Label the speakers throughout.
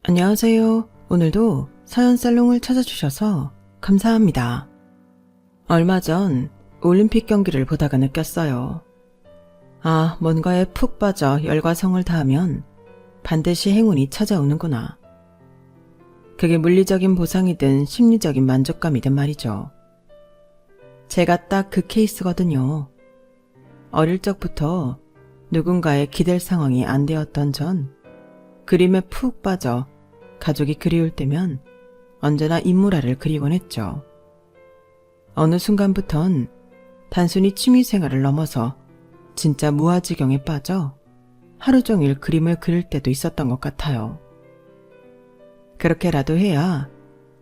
Speaker 1: 안녕하세요. 오늘도 서연살롱을 찾아주셔서 감사합니다. 얼마 전 올림픽 경기를 보다가 느꼈어요. 뭔가에 푹 빠져 열과 성을 다하면 반드시 행운이 찾아오는구나. 그게 물리적인 보상이든 심리적인 만족감이든 말이죠. 제가 딱 그 케이스거든요. 어릴 적부터 누군가의 기댈 상황이 안 되었던 전 그림에 푹 빠져 가족이 그리울 때면 언제나 인물화를 그리곤 했죠. 어느 순간부턴 단순히 취미생활을 넘어서 진짜 무아지경에 빠져 하루 종일 그림을 그릴 때도 있었던 것 같아요. 그렇게라도 해야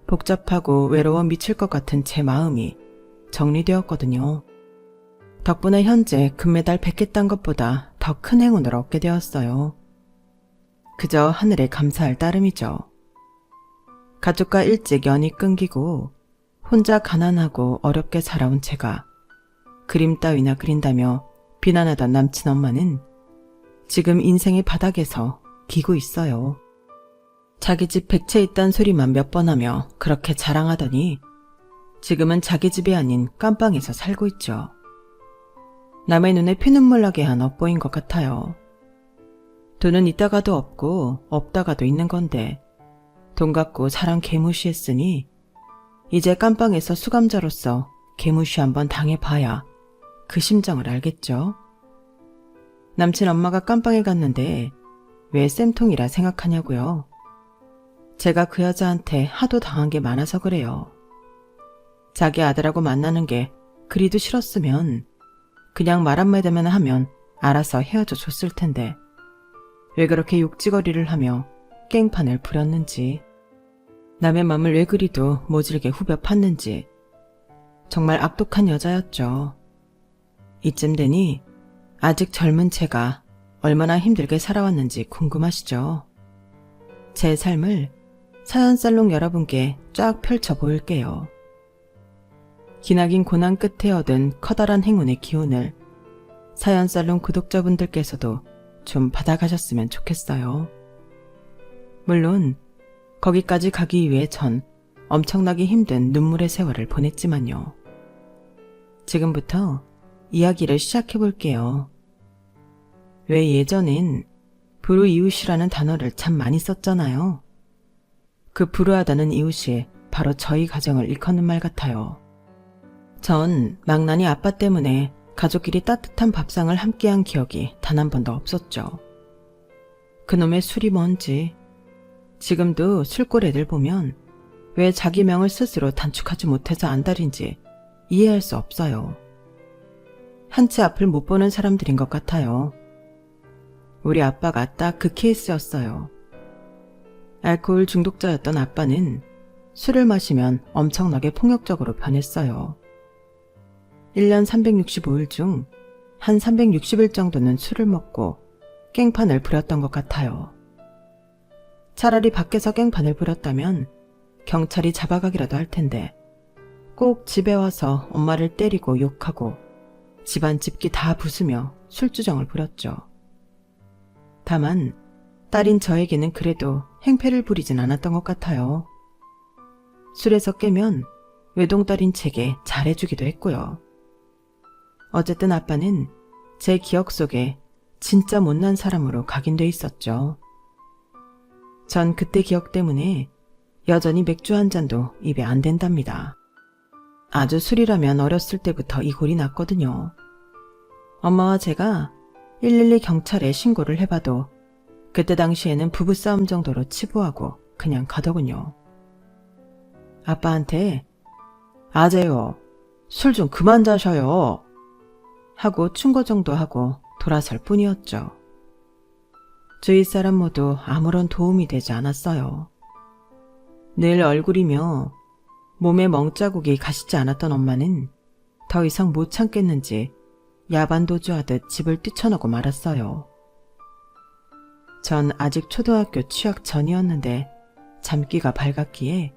Speaker 1: 복잡하고 외로워 미칠 것 같은 제 마음이 정리되었거든요. 덕분에 현재 금메달 100개 딴 것보다 더 큰 행운을 얻게 되었어요. 그저 하늘에 감사할 따름이죠. 가족과 일찍 연이 끊기고 혼자 가난하고 어렵게 살아온 제가 그림 따위나 그린다며 비난하던 남친 엄마는 지금 인생의 바닥에서 기고 있어요. 자기 집 100채 있단 소리만 몇 번 하며 그렇게 자랑하더니 지금은 자기 집이 아닌 깜빵에서 살고 있죠. 남의 눈에 피눈물 나게 한 업보인 것 같아요. 돈은 있다가도 없고 없다가도 있는 건데 돈 갖고 사람 개무시했으니 이제 깜빵에서 수감자로서 개무시 한번 당해봐야 그 심정을 알겠죠. 남친 엄마가 깜빵에 갔는데 왜 쌤통이라 생각하냐고요. 제가 그 여자한테 하도 당한 게 많아서 그래요. 자기 아들하고 만나는 게 그리도 싫었으면 그냥 말 한마디만 하면 알아서 헤어져 줬을 텐데 왜 그렇게 욕지거리를 하며 깽판을 부렸는지, 남의 맘을 왜 그리도 모질게 후벼 팠는지 정말 악독한 여자였죠. 이쯤 되니 아직 젊은 제가 얼마나 힘들게 살아왔는지 궁금하시죠? 제 삶을 서연살롱 여러분께 쫙 펼쳐 보일게요. 기나긴 고난 끝에 얻은 커다란 행운의 기운을 서연살롱 구독자분들께서도 좀 받아가셨으면 좋겠어요. 물론 거기까지 가기 위해 전 엄청나게 힘든 눈물의 세월을 보냈지만요. 지금부터 이야기를 시작해볼게요. 왜 예전엔 불우이웃이라는 단어를 참 많이 썼잖아요. 그 불우하다는 이웃이 바로 저희 가정을 일컫는 말 같아요. 전 망나니 아빠 때문에 가족끼리 따뜻한 밥상을 함께한 기억이 단 한 번도 없었죠. 그놈의 술이 뭔지, 지금도 술골 애들 보면 왜 자기 명을 스스로 단축하지 못해서 안달인지 이해할 수 없어요. 한 치 앞을 못 보는 사람들인 것 같아요. 우리 아빠가 딱 그 케이스였어요. 알코올 중독자였던 아빠는 술을 마시면 엄청나게 폭력적으로 변했어요. 1년 365일 중 한 360일 정도는 술을 먹고 깽판을 부렸던 것 같아요. 차라리 밖에서 깽판을 부렸다면 경찰이 잡아가기라도 할 텐데 꼭 집에 와서 엄마를 때리고 욕하고 집안 집기 다 부수며 술주정을 부렸죠. 다만 딸인 저에게는 그래도 행패를 부리진 않았던 것 같아요. 술에서 깨면 외동딸인 제게 잘해주기도 했고요. 어쨌든 아빠는 제 기억 속에 진짜 못난 사람으로 각인돼 있었죠. 전 그때 기억 때문에 여전히 맥주 한 잔도 입에 안 댄답니다. 아주 술이라면 어렸을 때부터 이 골이 났거든요. 엄마와 제가 112 경찰에 신고를 해봐도 그때 당시에는 부부싸움 정도로 치부하고 그냥 가더군요. 아빠한테 아재요, 술 좀 그만 자셔요 하고 충고 정도 하고 돌아설 뿐이었죠. 주위 사람 모두 아무런 도움이 되지 않았어요. 늘 얼굴이며 몸에 멍자국이 가시지 않았던 엄마는 더 이상 못 참겠는지 야반도주하듯 집을 뛰쳐나고 말았어요. 전 아직 초등학교 취학 전이었는데 잠기가 밝았기에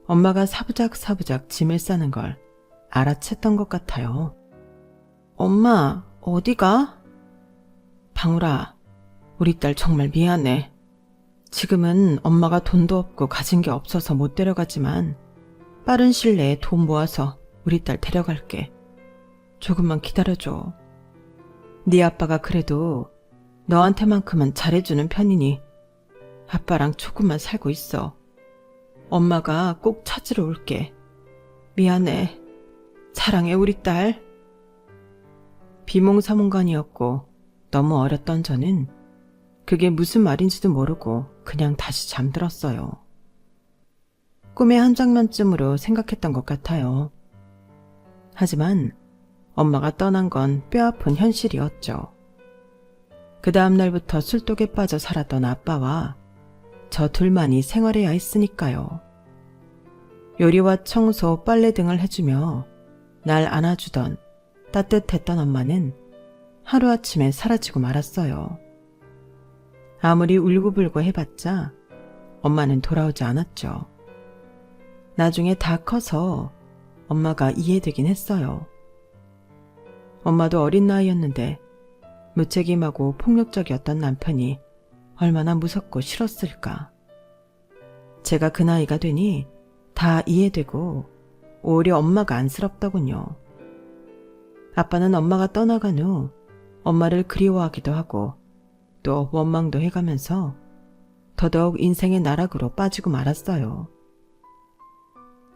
Speaker 1: 엄마가 사부작사부작 짐을 싸는 걸 알아챘던 것 같아요. 엄마, 어디가? 방울아, 우리 딸 정말 미안해. 지금은 엄마가 돈도 없고 가진 게 없어서 못 데려가지만 빠른 시일 내에 돈 모아서 우리 딸 데려갈게. 조금만 기다려줘. 네 아빠가 그래도 너한테만큼은 잘해주는 편이니 아빠랑 조금만 살고 있어. 엄마가 꼭 찾으러 올게. 미안해. 사랑해 우리 딸. 비몽사몽간이었고 너무 어렸던 저는 그게 무슨 말인지도 모르고 그냥 다시 잠들었어요. 꿈의 한 장면쯤으로 생각했던 것 같아요. 하지만 엄마가 떠난 건 뼈아픈 현실이었죠. 그 다음 날부터 술독에 빠져 살았던 아빠와 저 둘만이 생활해야 했으니까요. 요리와 청소, 빨래 등을 해주며 날 안아주던 따뜻했던 엄마는 하루아침에 사라지고 말았어요. 아무리 울고불고 해봤자 엄마는 돌아오지 않았죠. 나중에 다 커서 엄마가 이해되긴 했어요. 엄마도 어린 나이였는데 무책임하고 폭력적이었던 남편이 얼마나 무섭고 싫었을까. 제가 그 나이가 되니 다 이해되고 오히려 엄마가 안쓰럽더군요. 아빠는 엄마가 떠나간 후 엄마를 그리워하기도 하고 또 원망도 해가면서 더더욱 인생의 나락으로 빠지고 말았어요.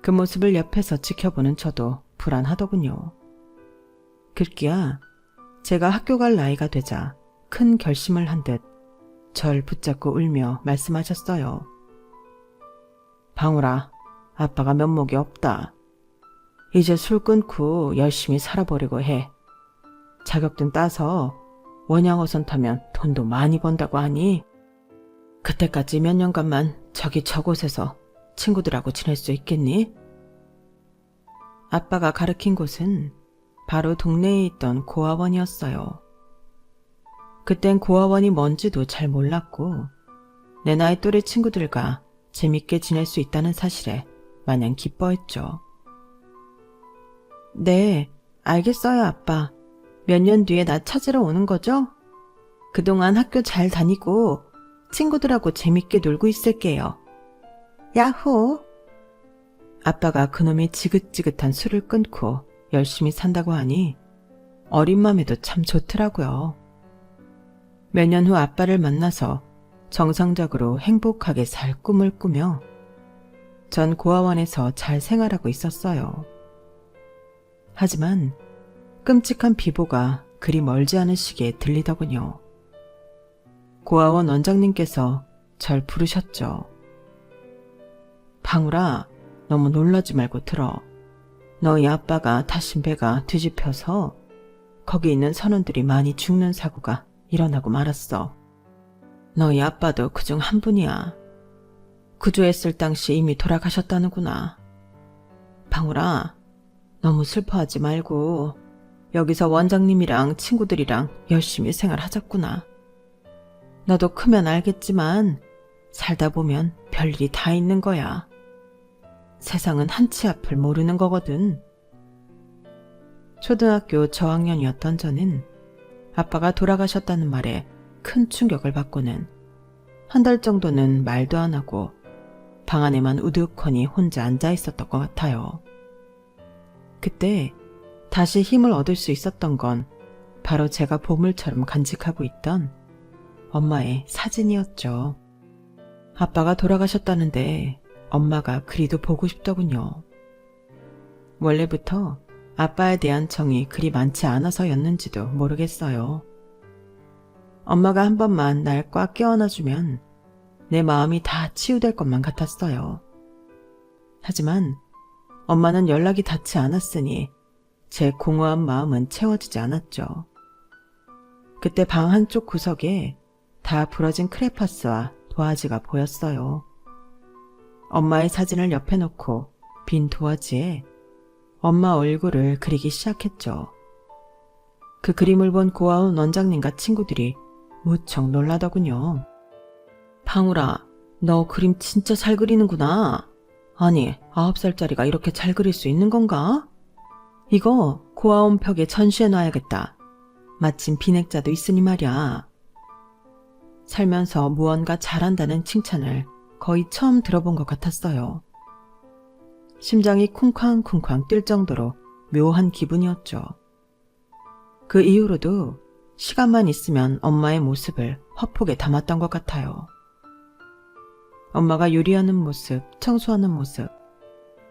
Speaker 1: 그 모습을 옆에서 지켜보는 저도 불안하더군요. 급기야 제가 학교 갈 나이가 되자 큰 결심을 한 듯 절 붙잡고 울며 말씀하셨어요. 방울아, 아빠가 면목이 없다. 이제 술 끊고 열심히 살아보려고 해. 자격증 따서 원양어선 타면 돈도 많이 번다고 하니 그때까지 몇 년간만 저곳에서 친구들하고 지낼 수 있겠니? 아빠가 가르친 곳은 바로 동네에 있던 고아원이었어요. 그땐 고아원이 뭔지도 잘 몰랐고 내 나이 또래 친구들과 재밌게 지낼 수 있다는 사실에 마냥 기뻐했죠. 네, 알겠어요, 아빠. 몇 년 뒤에 나 찾으러 오는 거죠? 그동안 학교 잘 다니고 친구들하고 재밌게 놀고 있을게요. 야호! 아빠가 그놈의 지긋지긋한 술을 끊고 열심히 산다고 하니 어린 맘에도 참 좋더라고요. 몇 년 후 아빠를 만나서 정상적으로 행복하게 살 꿈을 꾸며 전 고아원에서 잘 생활하고 있었어요. 하지만 끔찍한 비보가 그리 멀지 않은 시기에 들리더군요. 고아원 원장님께서 절 부르셨죠. 방울아, 너무 놀라지 말고 들어. 너희 아빠가 타신 배가 뒤집혀서 거기 있는 선원들이 많이 죽는 사고가 일어나고 말았어. 너희 아빠도 그중 한 분이야. 구조했을 당시 이미 돌아가셨다는구나. 방울아, 너무 슬퍼하지 말고 여기서 원장님이랑 친구들이랑 열심히 생활하자꾸나. 너도 크면 알겠지만 살다 보면 별일이 다 있는 거야. 세상은 한치 앞을 모르는 거거든. 초등학교 저학년이었던 저는 아빠가 돌아가셨다는 말에 큰 충격을 받고는 한 달 정도는 말도 안 하고 방 안에만 우두커니 혼자 앉아 있었던 것 같아요. 그때 다시 힘을 얻을 수 있었던 건 바로 제가 보물처럼 간직하고 있던 엄마의 사진이었죠. 아빠가 돌아가셨다는데 엄마가 그리도 보고 싶더군요. 원래부터 아빠에 대한 정이 그리 많지 않아서였는지도 모르겠어요. 엄마가 한 번만 날 꽉 껴안아주면 내 마음이 다 치유될 것만 같았어요. 하지만 엄마는 연락이 닿지 않았으니 제 공허한 마음은 채워지지 않았죠. 그때 방 한쪽 구석에 다 부러진 크레파스와 도화지가 보였어요. 엄마의 사진을 옆에 놓고 빈 도화지에 엄마 얼굴을 그리기 시작했죠. 그 그림을 본 고아원 원장님과 친구들이 무척 놀라더군요. 방울아, 너 그림 진짜 잘 그리는구나. 아니, 9살짜리가 이렇게 잘 그릴 수 있는 건가? 이거 고아원 벽에 전시해놔야겠다. 마침 비넥자도 있으니 말이야. 살면서 무언가 잘한다는 칭찬을 거의 처음 들어본 것 같았어요. 심장이 쿵쾅쿵쾅 뛸 정도로 묘한 기분이었죠. 그 이후로도 시간만 있으면 엄마의 모습을 화폭에 담았던 것 같아요. 엄마가 요리하는 모습, 청소하는 모습,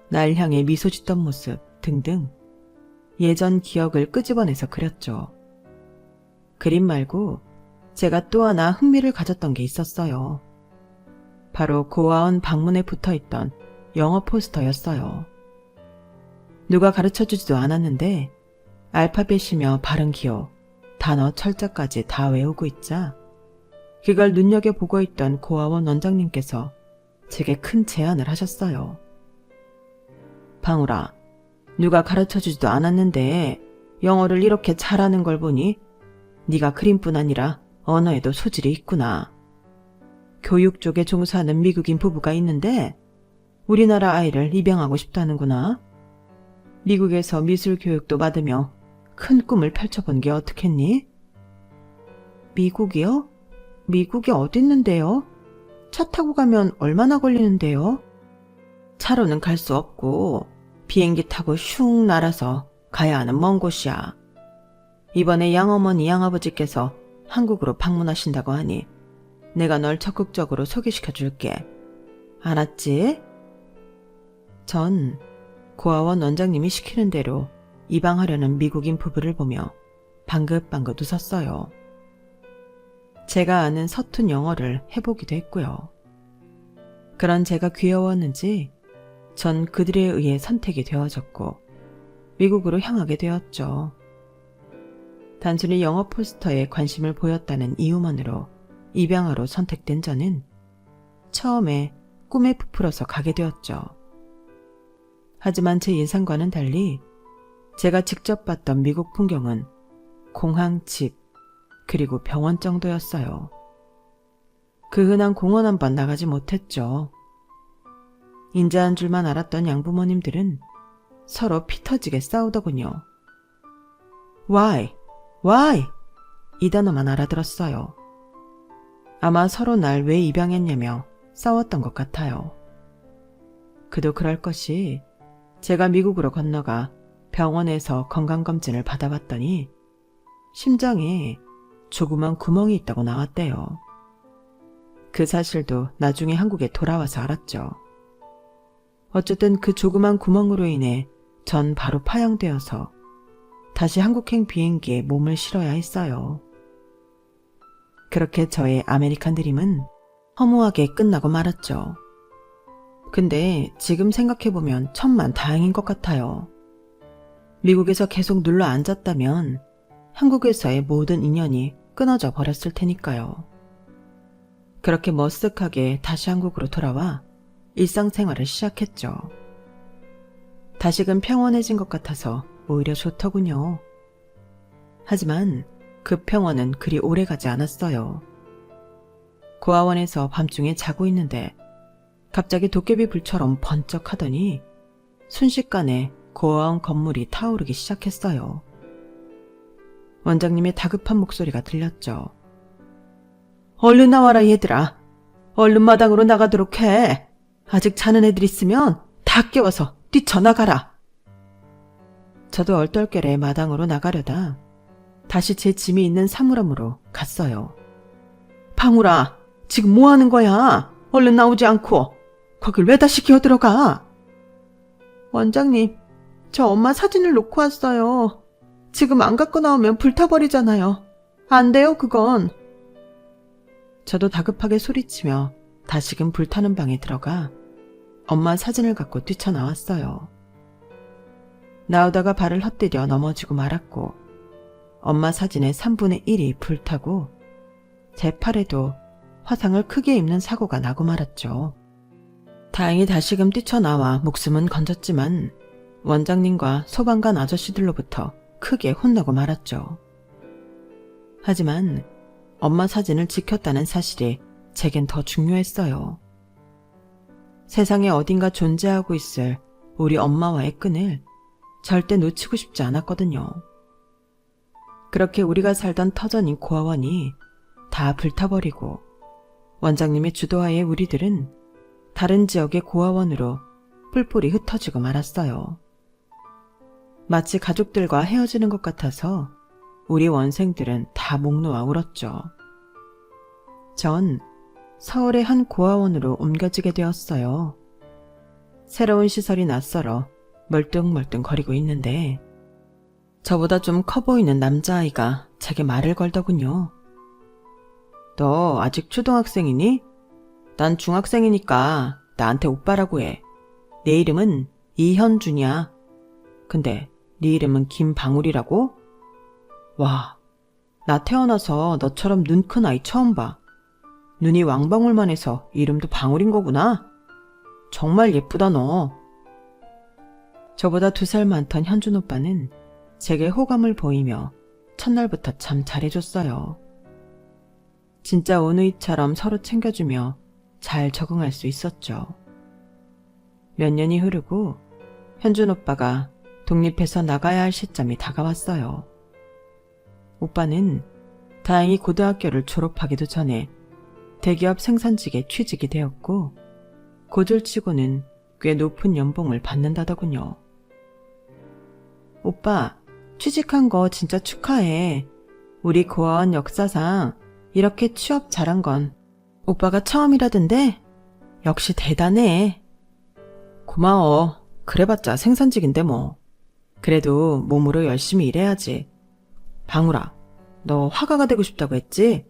Speaker 1: 날 향해 미소 짓던 모습 등등 예전 기억을 끄집어내서 그렸죠. 그림 말고 제가 또 하나 흥미를 가졌던 게 있었어요. 바로 고아원 방문에 붙어있던 영어 포스터였어요. 누가 가르쳐주지도 않았는데 알파벳이며 발음 기호, 단어 철자까지 다 외우고 있자 그걸 눈여겨보고 있던 고아원 원장님께서 제게 큰 제안을 하셨어요. 방울아, 누가 가르쳐주지도 않았는데 영어를 이렇게 잘하는 걸 보니 네가 그림뿐 아니라 언어에도 소질이 있구나. 교육 쪽에 종사하는 미국인 부부가 있는데 우리나라 아이를 입양하고 싶다는구나. 미국에서 미술 교육도 받으며 큰 꿈을 펼쳐본 게 어떻겠니? 미국이요? 미국이 어디 있는데요? 차 타고 가면 얼마나 걸리는데요? 차로는 갈 수 없고 비행기 타고 슝 날아서 가야 하는 먼 곳이야. 이번에 양어머니 양아버지께서 한국으로 방문하신다고 하니 내가 널 적극적으로 소개시켜 줄게. 알았지? 전 고아원 원장님이 시키는 대로 입양하려는 미국인 부부를 보며 방긋방긋 웃었어요. 제가 아는 서툰 영어를 해보기도 했고요. 그런 제가 귀여웠는지 전 그들에 의해 선택이 되어졌고 미국으로 향하게 되었죠. 단순히 영어 포스터에 관심을 보였다는 이유만으로 입양아로 선택된 저는 처음에 꿈에 부풀어서 가게 되었죠. 하지만 제 예상과는 달리 제가 직접 봤던 미국 풍경은 공항, 집, 그리고 병원 정도였어요. 그 흔한 공원 한번 나가지 못했죠. 인자한 줄만 알았던 양부모님들은 서로 피 터지게 싸우더군요. Why? Why? 이 단어만 알아들었어요. 아마 서로 날 왜 입양했냐며 싸웠던 것 같아요. 그도 그럴 것이 제가 미국으로 건너가 병원에서 건강검진을 받아봤더니 심장에 조그만 구멍이 있다고 나왔대요. 그 사실도 나중에 한국에 돌아와서 알았죠. 어쨌든 그 조그만 구멍으로 인해 전 바로 파양되어서 다시 한국행 비행기에 몸을 실어야 했어요. 그렇게 저의 아메리칸 드림은 허무하게 끝나고 말았죠. 근데 지금 생각해보면 천만 다행인 것 같아요. 미국에서 계속 눌러 앉았다면 한국에서의 모든 인연이 끊어져 버렸을 테니까요. 그렇게 머쓱하게 다시 한국으로 돌아와 일상생활을 시작했죠. 다시금 평온해진 것 같아서 오히려 좋더군요. 하지만 그 평온은 그리 오래가지 않았어요. 고아원에서 밤중에 자고 있는데 갑자기 도깨비 불처럼 번쩍하더니 순식간에 고아원 건물이 타오르기 시작했어요. 원장님의 다급한 목소리가 들렸죠. 얼른 나와라 얘들아. 얼른 마당으로 나가도록 해. 아직 자는 애들 있으면 다 깨워서 뛰쳐나가라. 저도 얼떨결에 마당으로 나가려다 다시 제 짐이 있는 사물함으로 갔어요. 방울아, 지금 뭐 하는 거야? 얼른 나오지 않고 거길 왜 다시 기어들어가? 원장님, 저 엄마 사진을 놓고 왔어요. 지금 안 갖고 나오면 불타버리잖아요. 안 돼요, 그건. 저도 다급하게 소리치며 다시금 불타는 방에 들어가 엄마 사진을 갖고 뛰쳐나왔어요. 나오다가 발을 헛디뎌 넘어지고 말았고 엄마 사진의 3분의 1이 불타고 제 팔에도 화상을 크게 입는 사고가 나고 말았죠. 다행히 다시금 뛰쳐나와 목숨은 건졌지만 원장님과 소방관 아저씨들로부터 크게 혼나고 말았죠. 하지만 엄마 사진을 지켰다는 사실이 제겐 더 중요했어요. 세상에 어딘가 존재하고 있을 우리 엄마와의 끈을 절대 놓치고 싶지 않았거든요. 그렇게 우리가 살던 터전인 고아원이 다 불타버리고 원장님의 주도하에 우리들은 다른 지역의 고아원으로 뿔뿔이 흩어지고 말았어요. 마치 가족들과 헤어지는 것 같아서 우리 원생들은 다 목 놓아 울었죠. 전 서울의 한 고아원으로 옮겨지게 되었어요. 새로운 시설이 낯설어 멀뚱멀뚱거리고 있는데 저보다 좀 커 보이는 남자아이가 제게 말을 걸더군요. 너 아직 초등학생이니? 난 중학생이니까 나한테 오빠라고 해. 내 이름은 이현준이야. 근데 네 이름은 김방울이라고? 와, 나 태어나서 너처럼 눈 큰 아이 처음 봐. 눈이 왕방울만 해서 이름도 방울인 거구나. 정말 예쁘다 너. 저보다 2살 많던 현준 오빠는 제게 호감을 보이며 첫날부터 참 잘해줬어요. 진짜 오누이처럼 서로 챙겨주며 잘 적응할 수 있었죠. 몇 년이 흐르고 현준 오빠가 독립해서 나가야 할 시점이 다가왔어요. 오빠는 다행히 고등학교를 졸업하기도 전에 대기업 생산직에 취직이 되었고 고졸치고는 꽤 높은 연봉을 받는다더군요. 오빠, 취직한 거 진짜 축하해. 우리 고아원 역사상 이렇게 취업 잘한 건 오빠가 처음이라던데? 역시 대단해. 고마워. 그래봤자 생산직인데 뭐. 그래도 몸으로 열심히 일해야지. 방울아, 너 화가가 되고 싶다고 했지?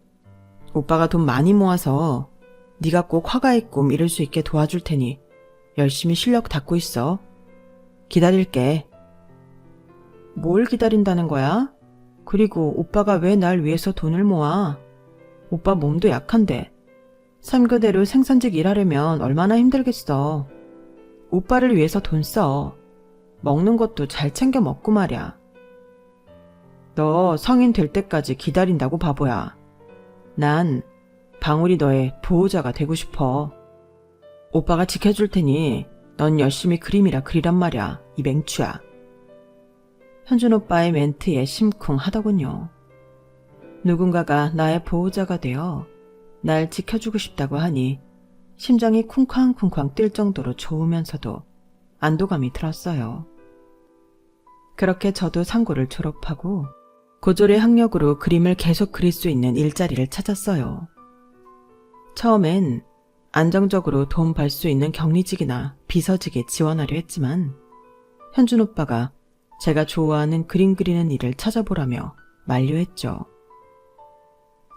Speaker 1: 오빠가 돈 많이 모아서 네가 꼭 화가의 꿈 이룰 수 있게 도와줄 테니 열심히 실력 닦고 있어. 기다릴게. 뭘 기다린다는 거야? 그리고 오빠가 왜 날 위해서 돈을 모아? 오빠 몸도 약한데 3교대로 생산직 일하려면 얼마나 힘들겠어. 오빠를 위해서 돈 써. 먹는 것도 잘 챙겨 먹고 말이야. 너 성인 될 때까지 기다린다고 바보야. 난 방울이 너의 보호자가 되고 싶어. 오빠가 지켜줄 테니 넌 열심히 그림이라 그리란 말이야. 이 맹추야. 현준 오빠의 멘트에 심쿵하더군요. 누군가가 나의 보호자가 되어 날 지켜주고 싶다고 하니 심장이 쿵쾅쿵쾅 뛸 정도로 좋으면서도 안도감이 들었어요. 그렇게 저도 상고를 졸업하고 고졸의 학력으로 그림을 계속 그릴 수 있는 일자리를 찾았어요. 처음엔 안정적으로 돈 벌 수 있는 격리직이나 비서직에 지원하려 했지만 현준 오빠가 제가 좋아하는 그림 그리는 일을 찾아보라며 만류했죠.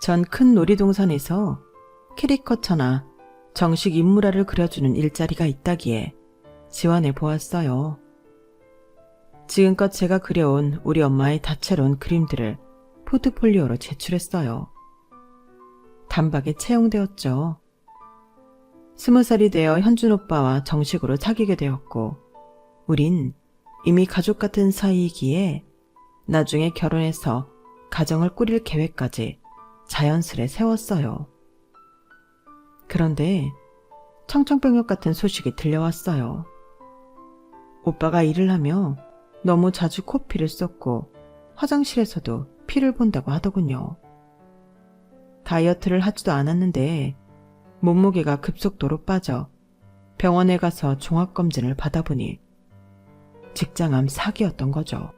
Speaker 1: 전 큰 놀이동산에서 캐리커처나 정식 인물화를 그려주는 일자리가 있다기에 지원해 보았어요. 지금껏 제가 그려온 우리 엄마의 다채로운 그림들을 포트폴리오로 제출했어요. 단박에 채용되었죠. 20살이 되어 현준 오빠와 정식으로 사귀게 되었고 우린 이미 가족 같은 사이이기에 나중에 결혼해서 가정을 꾸릴 계획까지 자연스레 세웠어요. 그런데 청천벽력 같은 소식이 들려왔어요. 오빠가 일을 하며 너무 자주 코피를 쏟고 화장실에서도 피를 본다고 하더군요. 다이어트를 하지도 않았는데 몸무게가 급속도로 빠져 병원에 가서 종합검진을 받아보니 직장암 4기였던 거죠.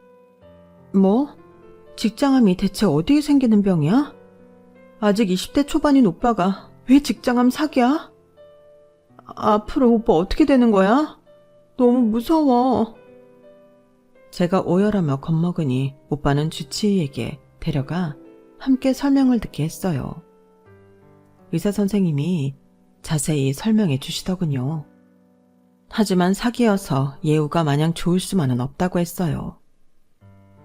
Speaker 1: 뭐? 직장암이 대체 어디에 생기는 병이야? 아직 20대 초반인 오빠가 왜 직장암 4기야? 앞으로 오빠 어떻게 되는 거야? 너무 무서워. 제가 오열하며 겁먹으니 오빠는 주치의에게 데려가 함께 설명을 듣게 했어요. 의사 선생님이 자세히 설명해 주시더군요. 하지만 4기여서 예후가 마냥 좋을 수만은 없다고 했어요.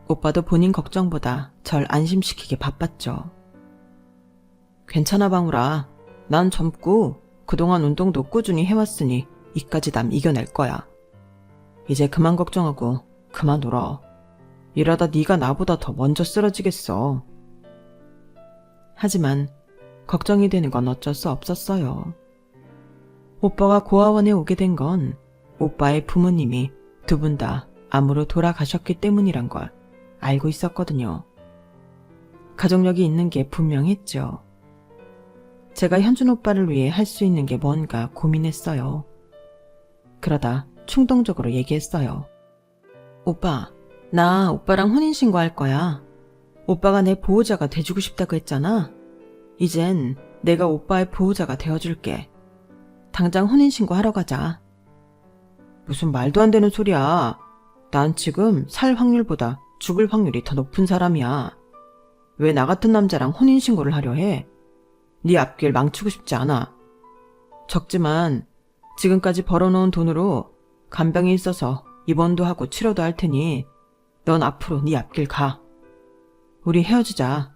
Speaker 1: 오빠도 본인 걱정보다 절 안심시키기 바빴죠. 괜찮아 방울아. 난 젊고 그동안 운동도 꾸준히 해왔으니 이까지 남 이겨낼 거야. 이제 그만 걱정하고 그만 울어. 이러다 네가 나보다 더 먼저 쓰러지겠어. 하지만 걱정이 되는 건 어쩔 수 없었어요. 오빠가 고아원에 오게 된 건 오빠의 부모님이 두 분 다 암으로 돌아가셨기 때문이란 걸 알고 있었거든요. 가족력이 있는 게 분명했죠. 제가 현준 오빠를 위해 할 수 있는 게 뭔가 고민했어요. 그러다 충동적으로 얘기했어요. 오빠, 나 오빠랑 혼인신고할 거야. 오빠가 내 보호자가 돼주고 싶다고 했잖아. 이젠 내가 오빠의 보호자가 되어줄게. 당장 혼인신고 하러 가자. 무슨 말도 안 되는 소리야. 난 지금 살 확률보다 죽을 확률이 더 높은 사람이야. 왜 나 같은 남자랑 혼인신고를 하려 해? 네 앞길 망치고 싶지 않아. 적지만 지금까지 벌어놓은 돈으로 간병이 있어서 입원도 하고 치료도 할 테니 넌 앞으로 네 앞길 가. 우리 헤어지자.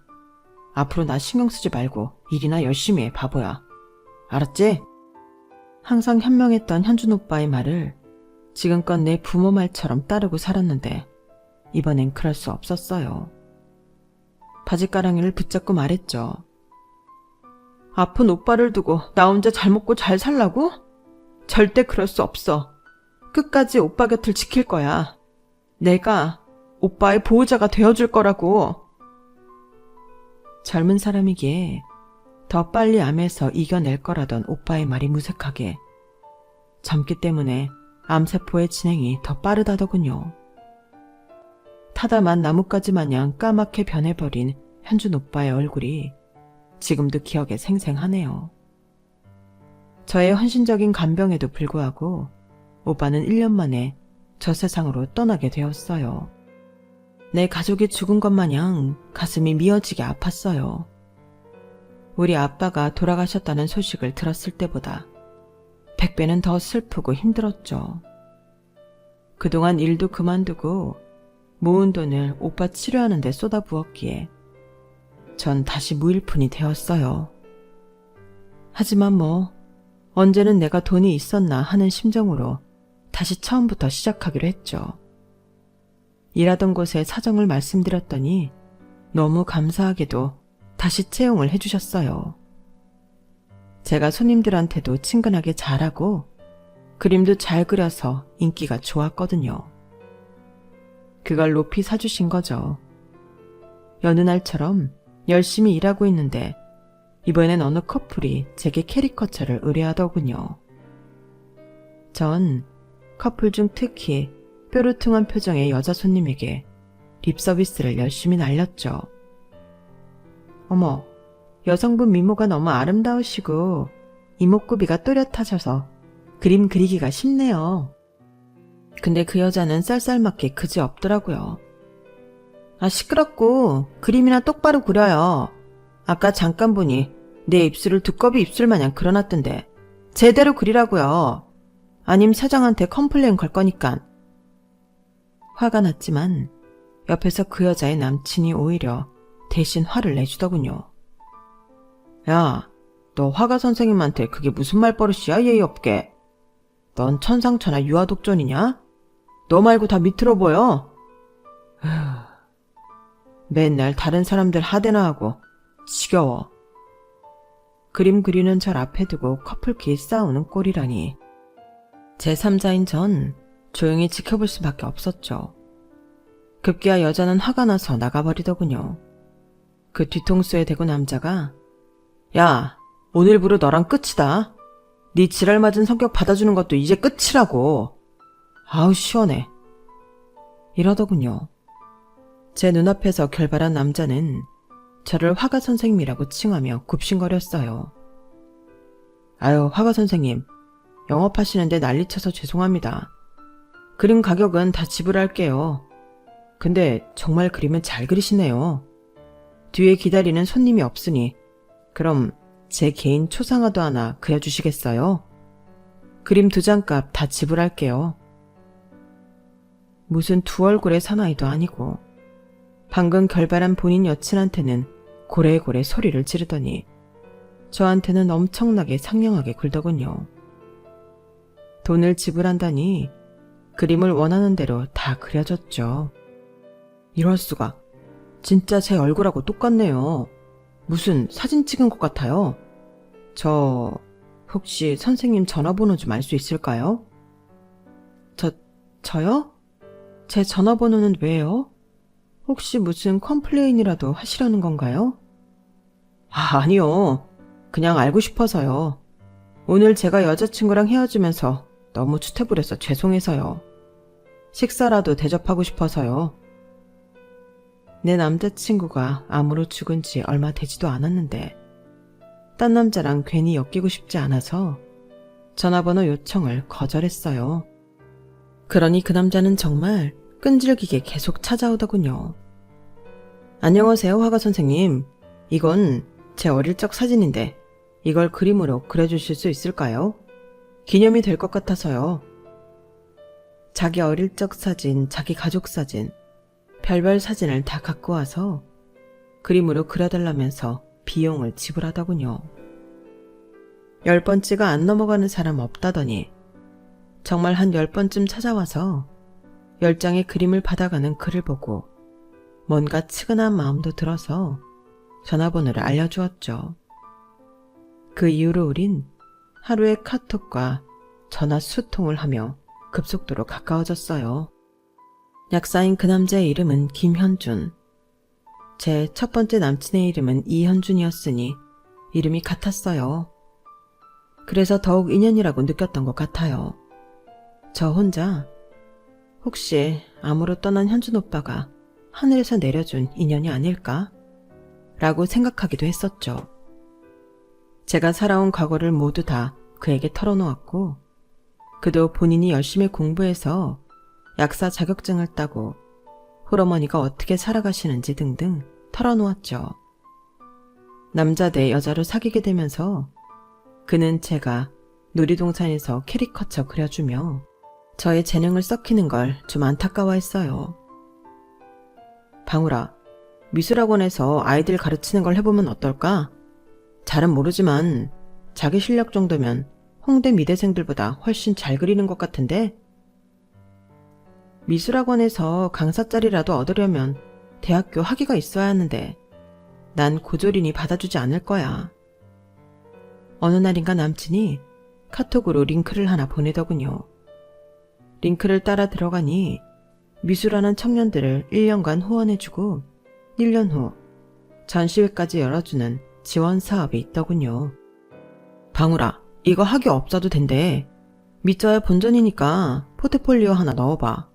Speaker 1: 앞으로 나 신경 쓰지 말고 일이나 열심히 해, 바보야. 알았지? 항상 현명했던 현준 오빠의 말을 지금껏 내 부모 말처럼 따르고 살았는데 이번엔 그럴 수 없었어요. 바짓가랑이를 붙잡고 말했죠. 아픈 오빠를 두고 나 혼자 잘 먹고 잘 살라고? 절대 그럴 수 없어. 끝까지 오빠 곁을 지킬 거야. 내가 오빠의 보호자가 되어줄 거라고. 젊은 사람이기에 더 빨리 암에서 이겨낼 거라던 오빠의 말이 무색하게 젊기 때문에 암세포의 진행이 더 빠르다더군요. 타다만 나뭇가지 마냥 까맣게 변해버린 현준 오빠의 얼굴이 지금도 기억에 생생하네요. 저의 헌신적인 간병에도 불구하고 오빠는 1년 만에 저 세상으로 떠나게 되었어요. 내 가족이 죽은 것 마냥 가슴이 미어지게 아팠어요. 우리 아빠가 돌아가셨다는 소식을 들었을 때보다 100배는 더 슬프고 힘들었죠. 그동안 일도 그만두고 모은 돈을 오빠 치료하는 데 쏟아부었기에 전 다시 무일푼이 되었어요. 하지만 뭐 언제는 내가 돈이 있었나 하는 심정으로 다시 처음부터 시작하기로 했죠. 일하던 곳에 사정을 말씀드렸더니 너무 감사하게도 다시 채용을 해주셨어요. 제가 손님들한테도 친근하게 잘하고 그림도 잘 그려서 인기가 좋았거든요. 그걸 높이 사주신 거죠. 여느 날처럼 열심히 일하고 있는데 이번엔 어느 커플이 제게 캐리커처를 의뢰하더군요. 전 커플 중 특히 뾰루퉁한 표정의 여자 손님에게 립서비스를 열심히 날렸죠. 어머, 여성분 미모가 너무 아름다우시고 이목구비가 또렷하셔서 그림 그리기가 쉽네요. 근데 그 여자는 쌀쌀맞게 그지 없더라고요. 아, 시끄럽고 그림이나 똑바로 그려요. 아까 잠깐 보니 내 입술을 두꺼비 입술 마냥 그려놨던데 제대로 그리라고요. 아님 사장한테 컴플레인 걸 거니깐. 화가 났지만 옆에서 그 여자의 남친이 오히려 대신 화를 내주더군요. 야, 너 화가 선생님한테 그게 무슨 말버릇이야, 예의 없게. 넌 천상천하 유아독존이냐? 너 말고 다 밑으로 보여. 맨날 다른 사람들 하대나 하고 지겨워. 그림 그리는 절 앞에 두고 커플끼리 싸우는 꼴이라니. 제3자인 전 조용히 지켜볼 수밖에 없었죠. 급기야 여자는 화가 나서 나가버리더군요. 그 뒤통수에 대고 남자가 야, 오늘부로 너랑 끝이다. 네 지랄 맞은 성격 받아주는 것도 이제 끝이라고. 아우 시원해. 이러더군요. 제 눈앞에서 결발한 남자는 저를 화가 선생님이라고 칭하며 굽신거렸어요. 아유, 화가 선생님. 영업하시는데 난리쳐서 죄송합니다. 그림 가격은 다 지불할게요. 근데 정말 그림은 잘 그리시네요. 뒤에 기다리는 손님이 없으니 그럼 제 개인 초상화도 하나 그려주시겠어요? 그림 2장값 다 지불할게요. 무슨 두 얼굴의 사나이도 아니고 방금 결발한 본인 여친한테는 고래고래 소리를 지르더니 저한테는 엄청나게 상냥하게 굴더군요. 돈을 지불한다니 그림을 원하는 대로 다 그려줬죠. 이럴 수가. 진짜 제 얼굴하고 똑같네요. 무슨 사진 찍은 것 같아요. 저 혹시 선생님 전화번호 좀 알 수 있을까요? 저요? 제 전화번호는 왜요? 혹시 무슨 컴플레인이라도 하시려는 건가요? 아, 아니요. 그냥 알고 싶어서요. 오늘 제가 여자친구랑 헤어지면서 너무 추태부려서 죄송해서요. 식사라도 대접하고 싶어서요. 내 남자친구가 암으로 죽은 지 얼마 되지도 않았는데 딴 남자랑 괜히 엮이고 싶지 않아서 전화번호 요청을 거절했어요. 그러니 그 남자는 정말 끈질기게 계속 찾아오더군요. 안녕하세요, 화가 선생님. 이건 제 어릴 적 사진인데 이걸 그림으로 그려주실 수 있을까요? 기념이 될 것 같아서요. 자기 어릴 적 사진, 자기 가족 사진, 별별 사진을 다 갖고 와서 그림으로 그려달라면서 비용을 지불하더군요. 10번째가 안 넘어가는 사람 없다더니 정말 한 10번쯤 찾아와서 10장의 그림을 받아가는 글을 보고 뭔가 측은한 마음도 들어서 전화번호를 알려주었죠. 그 이후로 우린 하루에 카톡과 전화 수통을 하며 급속도로 가까워졌어요. 약사인 그 남자의 이름은 김현준. 제 첫 번째 남친의 이름은 이현준이었으니 이름이 같았어요. 그래서 더욱 인연이라고 느꼈던 것 같아요. 저 혼자 혹시 암으로 떠난 현준 오빠가 하늘에서 내려준 인연이 아닐까? 라고 생각하기도 했었죠. 제가 살아온 과거를 모두 다 그에게 털어놓았고 그도 본인이 열심히 공부해서 약사 자격증을 따고 홀어머니가 어떻게 살아가시는지 등등 털어놓았죠. 남자 대 여자로 사귀게 되면서 그는 제가 놀이동산에서 캐리커처 그려주며 저의 재능을 썩히는 걸 좀 안타까워했어요. 방울아, 미술학원에서 아이들 가르치는 걸 해보면 어떨까? 잘은 모르지만 자기 실력 정도면 홍대 미대생들보다 훨씬 잘 그리는 것 같은데? 미술학원에서 강사 자리라도 얻으려면 대학교 학위가 있어야 하는데 난 고졸이니 받아주지 않을 거야. 어느 날인가 남친이 카톡으로 링크를 하나 보내더군요. 링크를 따라 들어가니 미술하는 청년들을 1년간 후원해주고 1년 후 전시회까지 열어주는 지원 사업이 있더군요. 방울아, 이거 학위 없어도 된대. 믿져야 본전이니까 포트폴리오 하나 넣어봐.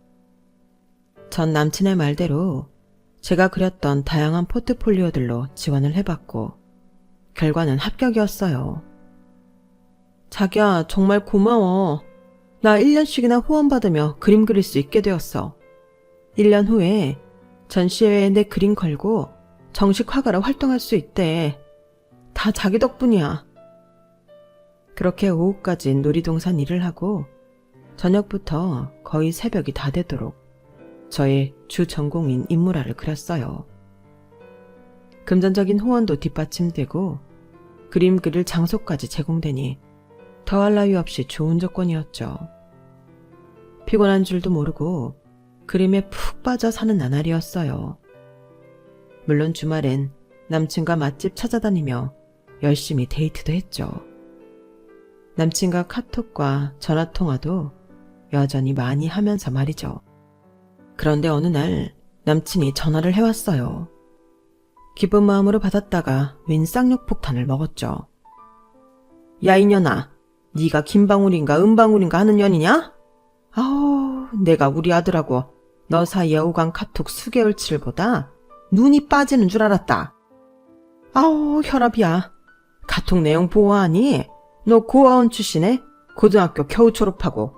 Speaker 1: 전 남친의 말대로 제가 그렸던 다양한 포트폴리오들로 지원을 해봤고 결과는 합격이었어요. 자기야, 정말 고마워. 나 1년씩이나 후원받으며 그림 그릴 수 있게 되었어. 1년 후에 전시회에 내 그림 걸고 정식 화가로 활동할 수 있대. 다 자기 덕분이야. 그렇게 오후까지 놀이동산 일을 하고 저녁부터 거의 새벽이 다 되도록 저의 주 전공인 인물화를 그렸어요. 금전적인 후원도 뒷받침되고 그림 그릴 장소까지 제공되니 더할 나위 없이 좋은 조건이었죠. 피곤한 줄도 모르고 그림에 푹 빠져 사는 나날이었어요. 물론 주말엔 남친과 맛집 찾아다니며 열심히 데이트도 했죠. 남친과 카톡과 전화통화도 여전히 많이 하면서 말이죠. 그런데 어느 날 남친이 전화를 해왔어요. 기쁜 마음으로 받았다가 웬 쌍욕폭탄을 먹었죠. 야 이년아, 네가 김방울인가 은방울인가 하는 년이냐? 아우, 내가 우리 아들하고 너 사이에 오간 카톡 수개월치를보다 눈이 빠지는 줄 알았다. 아우, 혈압이야. 카톡 내용 보아하니 너 고아원 출신에 고등학교 겨우 졸업하고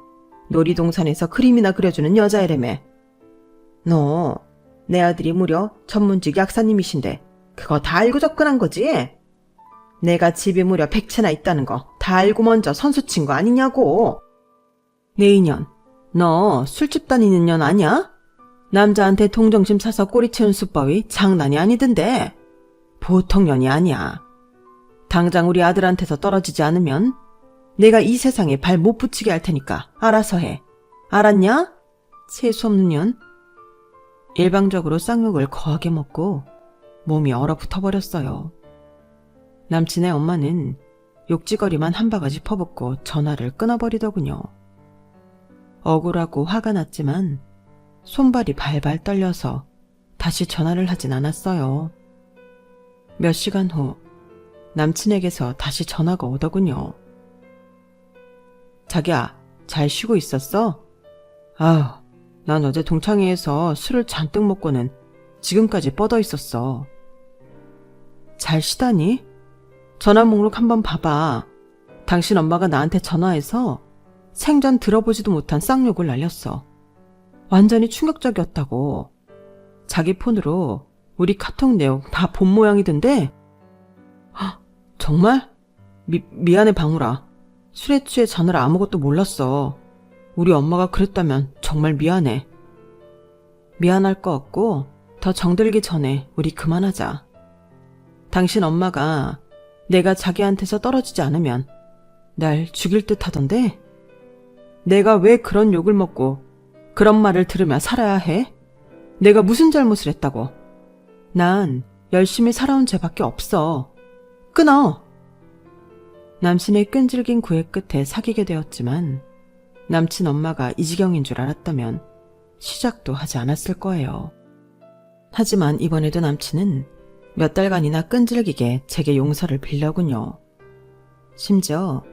Speaker 1: 놀이동산에서 그림이나 그려주는 여자애라며. 너 내 아들이 무려 전문직 약사님이신데 그거 다 알고 접근한 거지? 내가 집에 무려 100채나 있다는 거 다 알고 먼저 선수 친 거 아니냐고. 내 인연, 너 술집 다니는 년 아냐? 남자한테 동정심 사서 꼬리 채운 수법이 장난이 아니던데. 보통 년이 아니야. 당장 우리 아들한테서 떨어지지 않으면 내가 이 세상에 발 못 붙이게 할 테니까 알아서 해. 알았냐? 재수없는 년. 일방적으로 쌍욕을 거하게 먹고 몸이 얼어붙어 버렸어요. 남친의 엄마는 욕지거리만 한 바가지 퍼붓고 전화를 끊어버리더군요. 억울하고 화가 났지만 손발이 발발 떨려서 다시 전화를 하진 않았어요. 몇 시간 후 남친에게서 다시 전화가 오더군요. 자기야, 잘 쉬고 있었어? 아휴, 난 어제 동창회에서 술을 잔뜩 먹고는 지금까지 뻗어 있었어. 잘 쉬다니? 전화 목록 한번 봐봐. 당신 엄마가 나한테 전화해서 생전 들어보지도 못한 쌍욕을 날렸어. 완전히 충격적이었다고. 자기 폰으로 우리 카톡 내용 다 본 모양이던데? 정말? 미안해 방울아. 술에 취해 자느라 아무것도 몰랐어. 우리 엄마가 그랬다면 정말 미안해. 미안할 거 없고 더 정들기 전에 우리 그만하자. 당신 엄마가 내가 자기한테서 떨어지지 않으면 날 죽일 듯 하던데? 내가 왜 그런 욕을 먹고 그런 말을 들으며 살아야 해? 내가 무슨 잘못을 했다고? 난 열심히 살아온 죄밖에 없어. 끊어! 남친의 끈질긴 구애 끝에 사귀게 되었지만 남친 엄마가 이 지경인 줄 알았다면 시작도 하지 않았을 거예요. 하지만 이번에도 남친은 몇 달간이나 끈질기게 제게 용서를 빌려군요. 심지어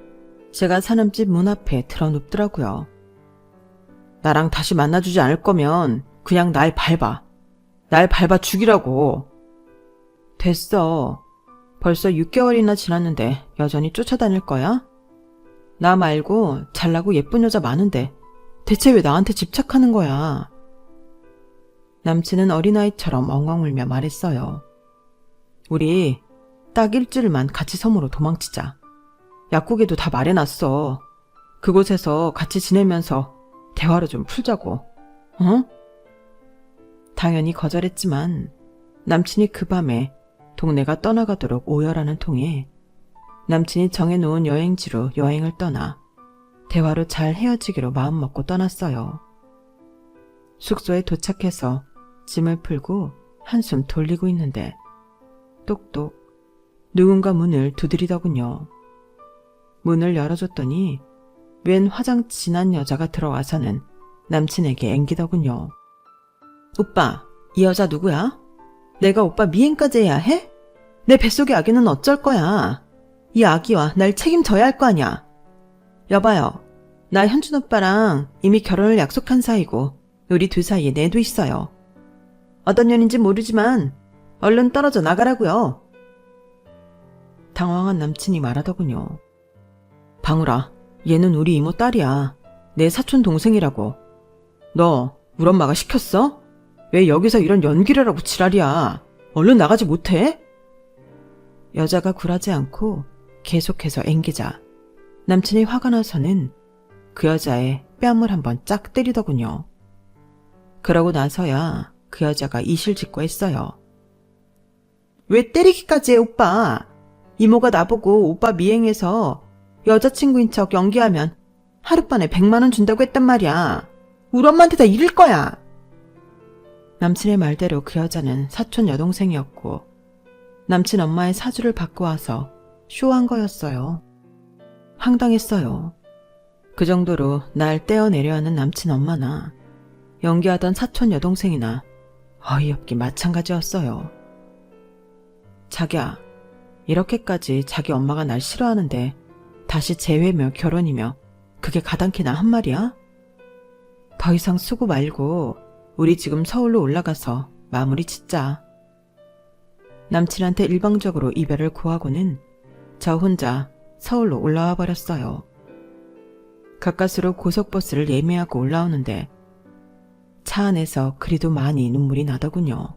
Speaker 1: 제가 사는 집 문 앞에 드러눕더라고요. 나랑 다시 만나주지 않을 거면 그냥 날 밟아. 날 밟아 죽이라고. 됐어. 벌써 6개월이나 지났는데 여전히 쫓아다닐 거야? 나 말고 잘나고 예쁜 여자 많은데 대체 왜 나한테 집착하는 거야? 남친은 어린아이처럼 엉엉 울며 말했어요. 우리 딱 일주일만 같이 섬으로 도망치자. 약국에도 다 말해놨어. 그곳에서 같이 지내면서 대화를 좀 풀자고. 어? 당연히 거절했지만 남친이 그 밤에 동네가 떠나가도록 오열하는 통에 남친이 정해놓은 여행지로 여행을 떠나 대화로 잘 헤어지기로 마음먹고 떠났어요. 숙소에 도착해서 짐을 풀고 한숨 돌리고 있는데 똑똑 누군가 문을 두드리더군요. 문을 열어줬더니 웬 화장 진한 여자가 들어와서는 남친에게 앵기더군요. 오빠, 이 여자 누구야? 내가 오빠 미행까지 해야 해? 내 뱃속의 아기는 어쩔 거야? 이 아기와 날 책임져야 할 거 아냐? 여봐요, 나 현준 오빠랑 이미 결혼을 약속한 사이고 우리 둘 사이에 내도 있어요. 어떤 년인지 모르지만 얼른 떨어져 나가라고요. 당황한 남친이 말하더군요. 방울아, 얘는 우리 이모 딸이야. 내 사촌 동생이라고. 너 우리 엄마가 시켰어? 왜 여기서 이런 연기를 하고 지랄이야? 얼른 나가지 못해? 여자가 굴하지 않고 계속해서 앵기자 남친이 화가 나서는 그 여자의 뺨을 한번 짝 때리더군요. 그러고 나서야 그 여자가 이실직고 했어요. 왜 때리기까지 해, 오빠? 이모가 나보고 오빠 미행해서 여자친구인 척 연기하면 하룻밤에 100만 원 준다고 했단 말이야. 우리 엄마한테 다 이를 거야. 남친의 말대로 그 여자는 사촌 여동생이었고 남친 엄마의 사주를 받고 와서 쇼한 거였어요. 황당했어요. 그 정도로 날 떼어내려 하는 남친 엄마나 연기하던 사촌 여동생이나 어이없기 마찬가지였어요. 자기야, 이렇게까지 자기 엄마가 날 싫어하는데 다시 재회며 결혼이며 그게 가당키나 한 말이야? 더 이상 수고 말고 우리 지금 서울로 올라가서 마무리 짓자. 남친한테 일방적으로 이별을 구하고는 저 혼자 서울로 올라와 버렸어요. 가까스로 고속버스를 예매하고 올라오는데 차 안에서 그리도 많이 눈물이 나더군요.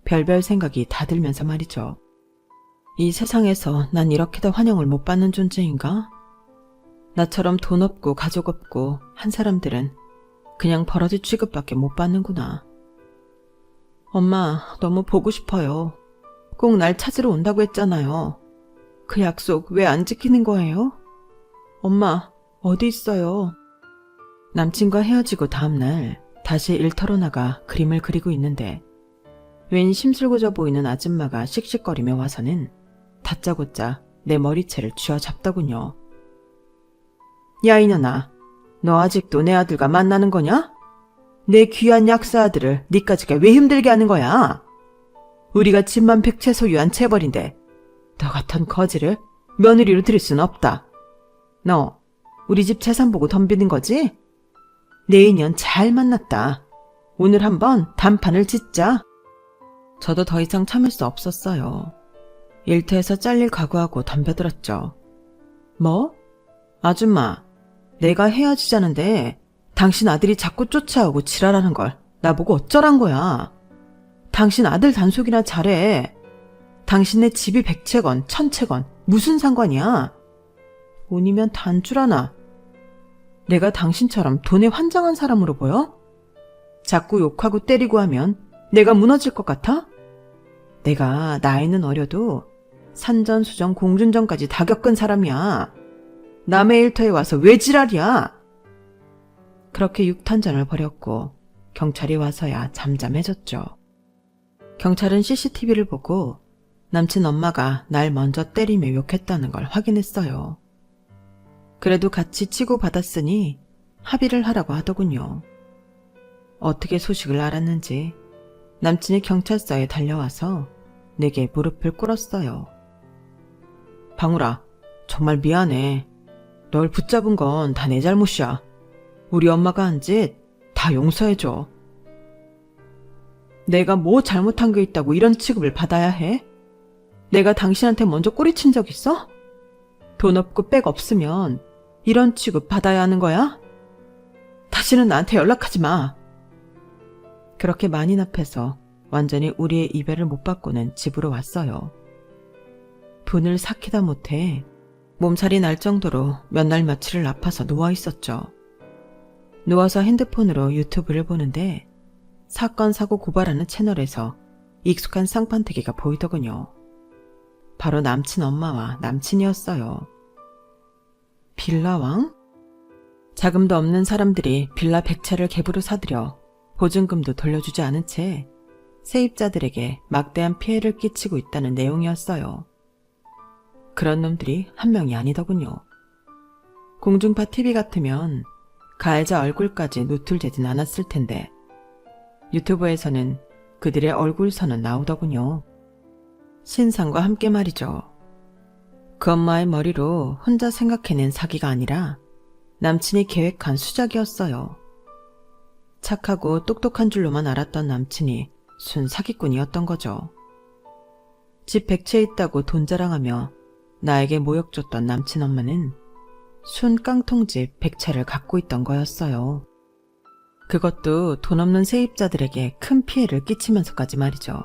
Speaker 1: 별별 생각이 다 들면서 말이죠. 이 세상에서 난 이렇게 더 환영을 못 받는 존재인가? 나처럼 돈 없고 가족 없고 한 사람들은 그냥 버러지 취급밖에 못 받는구나. 엄마, 너무 보고 싶어요. 꼭 날 찾으러 온다고 했잖아요. 그 약속 왜 안 지키는 거예요? 엄마, 어디 있어요? 남친과 헤어지고 다음날 다시 일터로 나가 그림을 그리고 있는데 웬 심술궂어 보이는 아줌마가 씩씩거리며 와서는 다짜고짜 내 머리채를 쥐어잡더군요. 야 이년아, 너 아직도 내 아들과 만나는 거냐? 내 귀한 약사 아들을 니까지가 왜 힘들게 하는 거야? 우리가 집만 100채 소유한 재벌인데 너 같은 거지를 며느리로 들일 순 없다. 너 우리 집 재산 보고 덤비는 거지? 내 인연 잘 만났다. 오늘 한번 단판을 짓자. 저도 더 이상 참을 수 없었어요. 일터에서 잘릴 각오하고 덤벼들었죠. 뭐? 아줌마, 내가 헤어지자는데 당신 아들이 자꾸 쫓아오고 지랄하는 걸 나보고 어쩌란 거야. 당신 아들 단속이나 잘해. 당신네 집이 100채건 1000채건 무슨 상관이야. 돈이면 단줄 하나. 내가 당신처럼 돈에 환장한 사람으로 보여? 자꾸 욕하고 때리고 하면 내가 무너질 것 같아? 내가 나이는 어려도 산전수전 공준전까지 다 겪은 사람이야. 남의 일터에 와서 왜 지랄이야? 그렇게 육탄전을 벌였고 경찰이 와서야 잠잠해졌죠. 경찰은 CCTV를 보고 남친 엄마가 날 먼저 때리며 욕했다는 걸 확인했어요. 그래도 같이 치고받았으니 합의를 하라고 하더군요. 어떻게 소식을 알았는지 남친이 경찰서에 달려와서 내게 무릎을 꿇었어요. 방울아, 정말 미안해. 널 붙잡은 건 다 내 잘못이야. 우리 엄마가 한 짓 다 용서해줘. 내가 뭐 잘못한 게 있다고 이런 취급을 받아야 해? 내가 당신한테 먼저 꼬리친 적 있어? 돈 없고 백 없으면 이런 취급 받아야 하는 거야? 다시는 나한테 연락하지 마. 그렇게 만인 앞에서 완전히 우리의 이별을 못 받고는 집으로 왔어요. 분을 삭히다 못해 몸살이 날 정도로 몇 날 며칠을 아파서 누워있었죠. 누워서 핸드폰으로 유튜브를 보는데 사건 사고 고발하는 채널에서 익숙한 쌍판태기가 보이더군요. 바로 남친 엄마와 남친이었어요. 빌라왕? 자금도 없는 사람들이 빌라 100채를 갭으로 사들여 보증금도 돌려주지 않은 채 세입자들에게 막대한 피해를 끼치고 있다는 내용이었어요. 그런 놈들이 한 명이 아니더군요. 공중파 TV 같으면 가해자 얼굴까지 노출되진 않았을 텐데 유튜브에서는 그들의 얼굴선은 나오더군요. 신상과 함께 말이죠. 그 엄마의 머리로 혼자 생각해낸 사기가 아니라 남친이 계획한 수작이었어요. 착하고 똑똑한 줄로만 알았던 남친이 순 사기꾼이었던 거죠. 집 100채 있다고 돈 자랑하며 나에게 모욕 줬던 남친 엄마는 순 깡통집 100채를 갖고 있던 거였어요. 그것도 돈 없는 세입자들에게 큰 피해를 끼치면서까지 말이죠.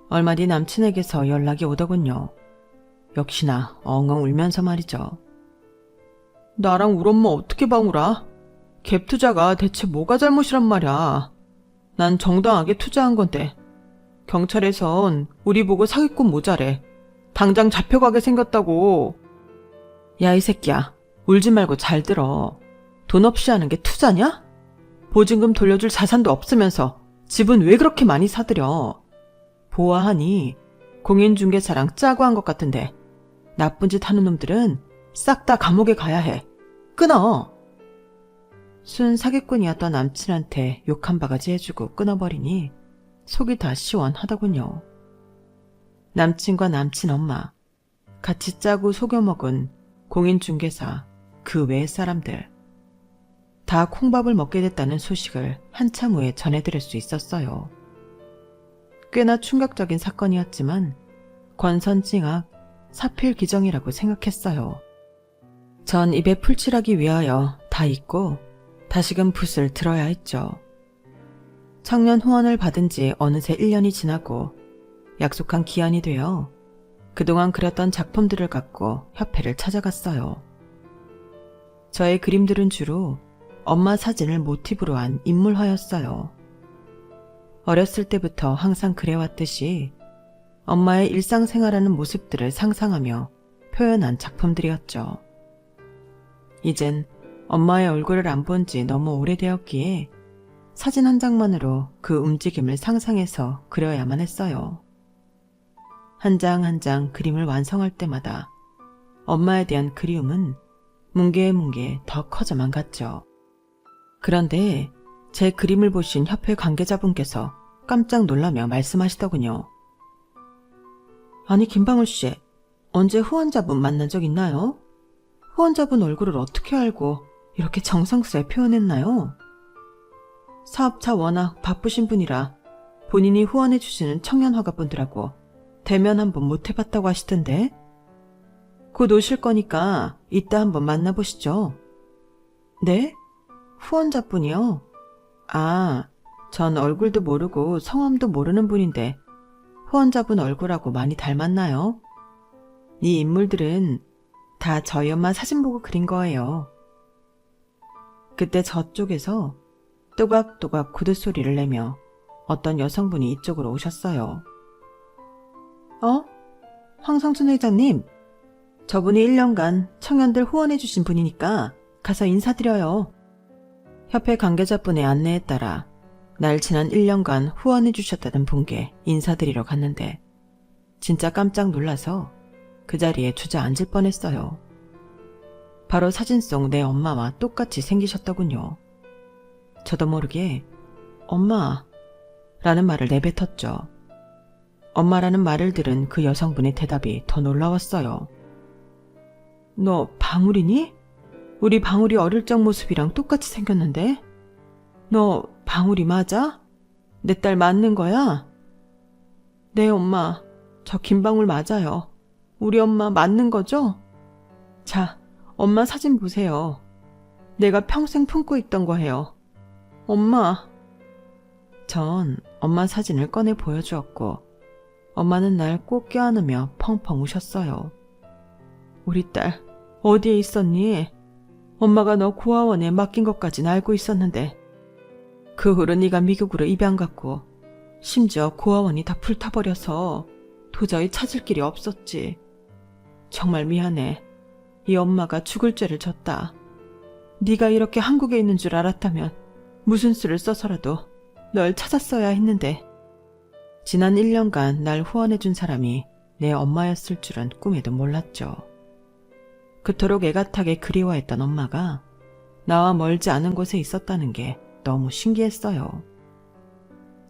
Speaker 1: 얼마 뒤 남친에게서 연락이 오더군요. 역시나 엉엉 울면서 말이죠. 나랑 우리 엄마 어떻게 방울아? 갭 투자가 대체 뭐가 잘못이란 말이야. 난 정당하게 투자한 건데 경찰에선 우리 보고 사기꾼 모자래. 당장 잡혀가게 생겼다고. 야, 이 새끼야. 울지 말고 잘 들어. 돈 없이 하는 게 투자냐? 보증금 돌려줄 자산도 없으면서 집은 왜 그렇게 많이 사들여? 보아하니 공인중개사랑 짜고 한 것 같은데 나쁜 짓 하는 놈들은 싹 다 감옥에 가야 해. 끊어. 순 사기꾼이었던 남친한테 욕 한 바가지 해주고 끊어버리니 속이 다 시원하더군요. 남친과 남친 엄마, 같이 짜고 속여먹은 공인중개사, 그 외의 사람들 다 콩밥을 먹게 됐다는 소식을 한참 후에 전해드릴 수 있었어요. 꽤나 충격적인 사건이었지만 권선징악, 사필기정이라고 생각했어요. 전 입에 풀칠하기 위하여 다 잊고 다시금 붓을 들어야 했죠. 청년 후원을 받은 지 어느새 1년이 지나고 약속한 기한이 되어 그동안 그렸던 작품들을 갖고 협회를 찾아갔어요. 저의 그림들은 주로 엄마 사진을 모티브로 한 인물화였어요. 어렸을 때부터 항상 그래왔듯이 엄마의 일상생활하는 모습들을 상상하며 표현한 작품들이었죠. 이젠 엄마의 얼굴을 안 본 지 너무 오래되었기에 사진 한 장만으로 그 움직임을 상상해서 그려야만 했어요. 한 장 한 장 그림을 완성할 때마다 엄마에 대한 그리움은 뭉게뭉게 더 커져만 갔죠. 그런데 제 그림을 보신 협회 관계자분께서 깜짝 놀라며 말씀하시더군요. 아니, 김방울 씨, 언제 후원자분 만난 적 있나요? 후원자분 얼굴을 어떻게 알고 이렇게 정성스레 표현했나요? 사업차 워낙 바쁘신 분이라 본인이 후원해 주시는 청년 화가분들하고 대면 한번 못 해봤다고 하시던데. 곧 오실 거니까 이따 한번 만나보시죠. 네? 후원자분이요? 아, 전 얼굴도 모르고 성함도 모르는 분인데 후원자분 얼굴하고 많이 닮았나요? 이 인물들은 다 저희 엄마 사진 보고 그린 거예요. 그때 저쪽에서 또각또각 구두소리를 내며 어떤 여성분이 이쪽으로 오셨어요. 황성춘 회장님, 저분이 1년간 청년들 후원해 주신 분이니까 가서 인사드려요. 협회 관계자분의 안내에 따라 날 지난 1년간 후원해 주셨다는 분께 인사드리러 갔는데 진짜 깜짝 놀라서 그 자리에 주저앉을 뻔했어요. 바로 사진 속 내 엄마와 똑같이 생기셨더군요. 저도 모르게 엄마 라는 말을 내뱉었죠. 엄마라는 말을 들은 그 여성분의 대답이 더 놀라웠어요. 너 방울이니? 우리 방울이 어릴 적 모습이랑 똑같이 생겼는데? 너 방울이 맞아? 내 딸 맞는 거야? 네, 엄마. 저 김방울 맞아요. 우리 엄마 맞는 거죠? 자, 엄마 사진 보세요. 내가 평생 품고 있던 거예요. 엄마. 전 엄마 사진을 꺼내 보여주었고 엄마는 날 꼭 껴안으며 펑펑 우셨어요. 우리 딸 어디에 있었니? 엄마가 너 고아원에 맡긴 것까진 알고 있었는데 그 후로 네가 미국으로 입양 갔고 심지어 고아원이 다 불타버려서 도저히 찾을 길이 없었지. 정말 미안해. 이 엄마가 죽을 죄를 졌다. 네가 이렇게 한국에 있는 줄 알았다면 무슨 수를 써서라도 널 찾았어야 했는데 지난 1년간 날 후원해준 사람이 내 엄마였을 줄은 꿈에도 몰랐죠. 그토록 애틋하게 그리워했던 엄마가 나와 멀지 않은 곳에 있었다는 게 너무 신기했어요.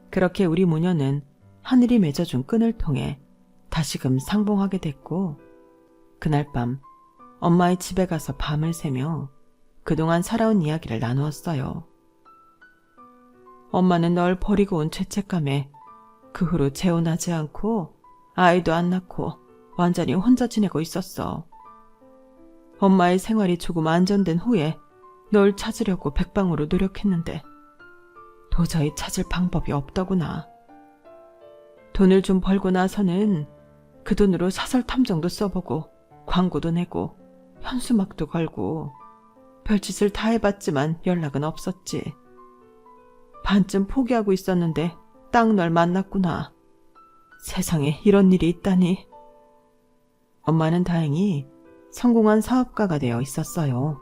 Speaker 1: 그렇게 우리 모녀는 하늘이 맺어준 끈을 통해 다시금 상봉하게 됐고 그날 밤 엄마의 집에 가서 밤을 새며 그동안 살아온 이야기를 나누었어요. 엄마는 널 버리고 온 죄책감에 그 후로 재혼하지 않고 아이도 안 낳고 완전히 혼자 지내고 있었어. 엄마의 생활이 조금 안정된 후에 널 찾으려고 백방으로 노력했는데 도저히 찾을 방법이 없더구나. 돈을 좀 벌고 나서는 그 돈으로 사설 탐정도 써보고 광고도 내고 현수막도 걸고 별짓을 다 해봤지만 연락은 없었지. 반쯤 포기하고 있었는데 딱 널 만났구나. 세상에 이런 일이 있다니. 엄마는 다행히 성공한 사업가가 되어 있었어요.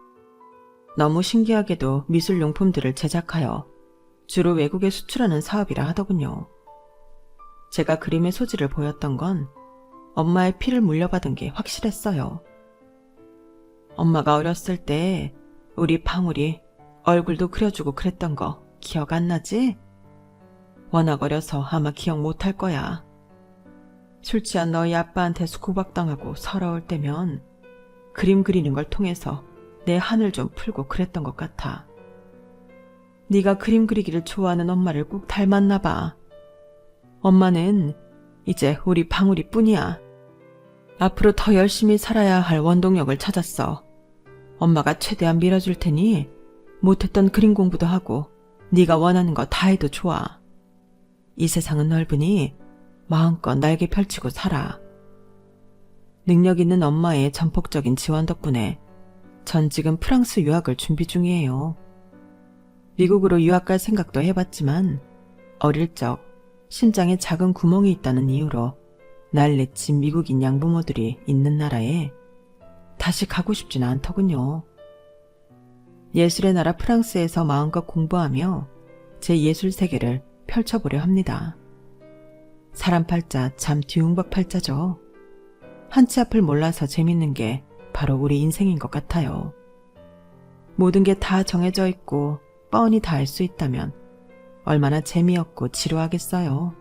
Speaker 1: 너무 신기하게도 미술용품들을 제작하여 주로 외국에 수출하는 사업이라 하더군요. 제가 그림의 소질을 보였던 건 엄마의 피를 물려받은 게 확실했어요. 엄마가 어렸을 때 우리 방울이 얼굴도 그려주고 그랬던 거 기억 안 나지? 워낙 어려서 아마 기억 못할 거야. 술 취한 너희 아빠한테 구박당하고 서러울 때면 그림 그리는 걸 통해서 내 한을 좀 풀고 그랬던 것 같아. 네가 그림 그리기를 좋아하는 엄마를 꼭 닮았나 봐. 엄마는 이제 우리 방울이 뿐이야. 앞으로 더 열심히 살아야 할 원동력을 찾았어. 엄마가 최대한 밀어줄 테니 못했던 그림 공부도 하고 네가 원하는 거 다 해도 좋아. 이 세상은 넓으니 마음껏 날개 펼치고 살아. 능력 있는 엄마의 전폭적인 지원 덕분에 전 지금 프랑스 유학을 준비 중이에요. 미국으로 유학 갈 생각도 해봤지만 어릴 적 심장에 작은 구멍이 있다는 이유로 난리친 미국인 양부모들이 있는 나라에 다시 가고 싶지는 않더군요. 예술의 나라 프랑스에서 마음껏 공부하며 제 예술 세계를 펼쳐보려 합니다. 사람 팔자 참 뒤웅박 팔자죠. 한치 앞을 몰라서 재밌는 게 바로 우리 인생인 것 같아요. 모든 게 다 정해져 있고 뻔히 다 알 수 있다면 얼마나 재미없고 지루하겠어요.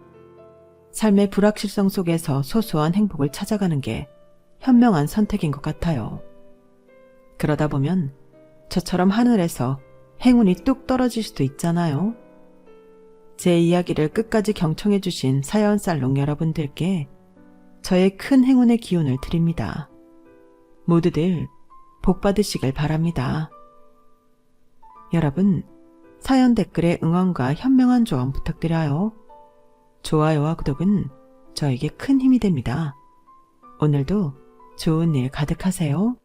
Speaker 1: 삶의 불확실성 속에서 소소한 행복을 찾아가는 게 현명한 선택인 것 같아요. 그러다 보면 저처럼 하늘에서 행운이 뚝 떨어질 수도 있잖아요. 제 이야기를 끝까지 경청해주신 사연살롱 여러분들께 저의 큰 행운의 기운을 드립니다. 모두들 복 받으시길 바랍니다. 여러분, 사연 댓글에 응원과 현명한 조언 부탁드려요. 좋아요와 구독은 저에게 큰 힘이 됩니다. 오늘도 좋은 일 가득하세요.